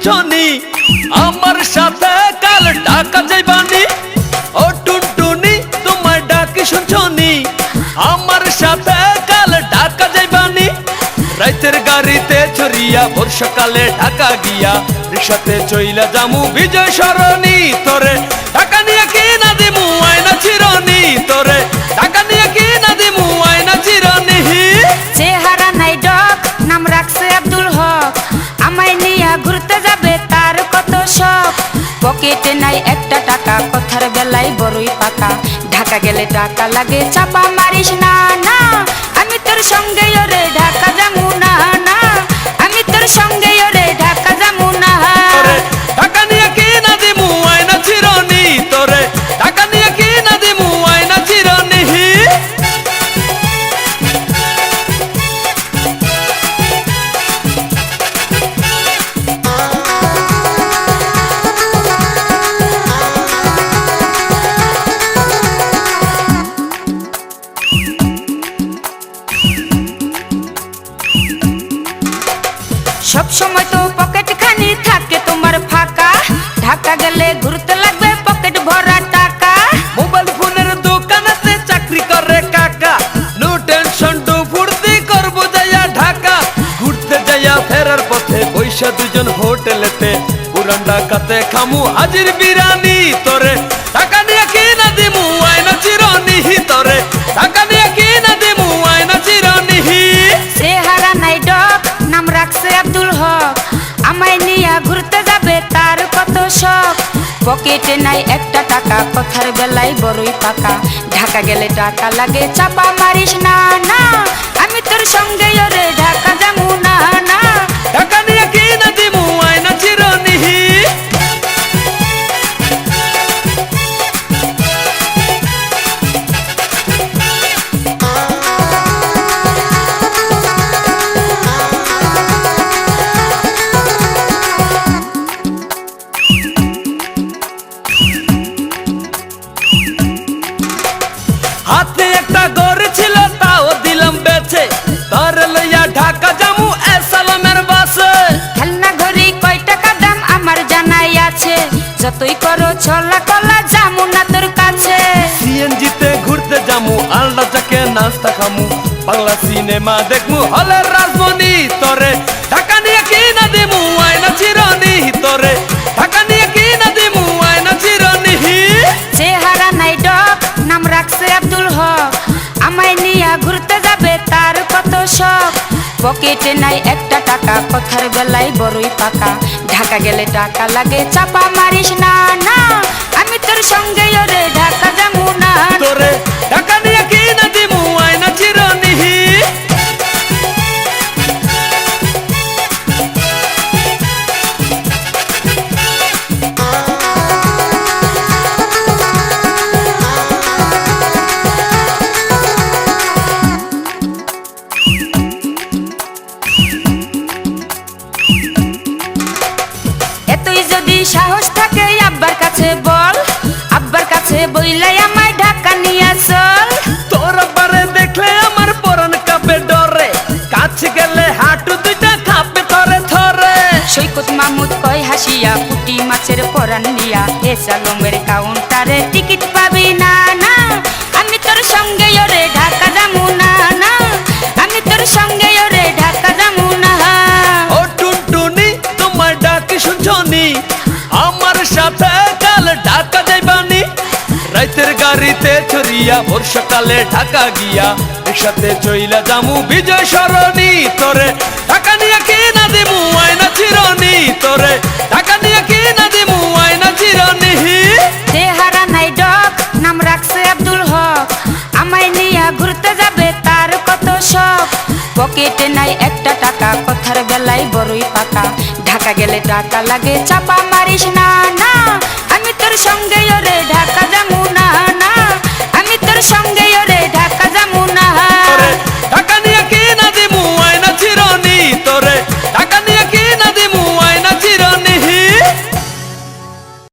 শুনছনি আমার সাথে কাল ঢাকা যাইবানি ও টুনটুনি তোমায় ডাকি শুনছনি আমার সাথে কাল ঢাকা যাইবানি রাইতের গাড়িতে চড়িয়া বর্ষাকালে ঢাকা গিয়া রিক্সাতে চইলা যামু বিজয় সরণি তোরে ঢাকা নিয়ে কি না দিমু আয়না চিরনি তোরে ঢাকা নিয়ে কি না দিমু আয়না চিরনি চেহারা নাই ডক নাম রাখছে আব্দুল হক আমায় নিয়া ঘুরতে যাবে তার কত শখ পকেটে নাই একটা টাকা কথার বেলায় বড়ই পাকা ঢাকা গেলে টাকা লাগে চাপা মারিস না না আমি তোর সঙ্গে ওরে ঢাকা যামু না না আমি তোর সঙ্গে ওরে ঢাকা যামু না তোরে ঢাকা নিয়ে কি না দিমু আয়না চিরনি তোরে ঢাকা নিয়ে কি না দিমু আয়না চিরনি সব সময় তো পকেট খানি থাকে তোমার ফাঁকা ঢাকা গেলে ঘুরতে লাগবে পকেট ভরা টাকা মোবাইল ফোনের দোকানেতে চাকরি করে কাকা নো টেনশন ডু ফুর্তি করবো যাইয়া ঢাকা ঘুরতে যাইয়া ফেরার পথে বৈশা দুজন হোটেলেতে পুরান ঢাকাতে খামু হাজির বিরানি তোরে ঢাকা নিয়ে কি না দিমু আয়না চিরনি তোরে ঢাকা নিয়ে কি না দিমু আয়না চিরনি চেহারা নাই ডক নাম রাখছে আব্দুল হক আমায় নিয়া ঘুরতে যাবে তার কত শখ পকেটে নাই একটা টাকা কথার বেলায় বড়ই পাকা ঢাকা গেলে টাকা লাগে চাপা মারিস না না আমি তোর সঙ্গে ওরে ঢাকা যামু না না ঢাকা নিয়ে কি না দিমু আয়না চিরনি হাতে একটা গড় ছিল তাও দিলাম বেচে তার লইয়া ঢাকা যামু এসালামের বাসে খেলনা ঘড়ি কয় টাকা দাম আমার জানাই আছে যতই করো ছলা কলা যামু না তোর কাছে সিএনজিতে ঘুরতে যামু আলদা চাকে নাস্তা খামু বাংলা সিনেমা দেখমু হলের রাজমণি তোরে ঢাকা নিয়ে কি না দিমু আয়না চিরনি তোরে ঢাকা নিয়ে কি না দিমু আয়না চিরনি চেহারা নাই ডক নাম রাখছে আব্দুল হক আমায় নিয়া ঘুরতে যাবে তার কত শখ পকেটে নাই একটা টাকা কথার বেলায় বড়ই পাকা ঢাকা গেলে টাকা লাগে চাপা মারিস না না আমি তোর সঙ্গে ওরে ঢাকা যামু না তোরে ঢাকা নিয়ে কি না দিমু আয়না চিরনি এতই যদি সাহস থাকে আব্বার কাছে বল আব্বার কাছে বইলাই আমায় ঢাকা নিয়ে চল তোর বারে দেখলে আমার পরান কাঁপে ডরে কাছে গেলে হাঁটু দুইটা কাঁপে থরে থরে সৈকত মাহমুদ কয় হাসিয়া পুটি মাছের পরান নিয়া এ সালমের কাউন্টারে টিকিট পাবি না না আমি তোর সঙ্গে ওরে ঢাকা যামু না না আমি তোর সঙ্গে ওরে ঢাকা যামু না ও টুনটুনি তোমার ডাকি শুনছনি আমার সাথে কাল ঢাকা যাইবানি রাইতের গাড়িতে চড়িয়া বর্ষাকালে ঢাকা গিয়া রিক্সাতে চইলা যামু বিজয় সরণি তোরে ঢাকা নিয়ে কি না দিমু আয়না চিরনি তোরে ঢাকা নিয়ে কি না দিমু আয়না চিরনি চেহারা নাই ডক নাম রাখছে আব্দুল হক আমায় নিয়া ঘুরতে যাবে তার কত শখ পকেটে নাই একটা টাকা কথার বেলায় বড়ই পাকা ঢাকা গেলে টাকা লাগে চাপা মারিস না না আমি তোর সঙ্গে ওরে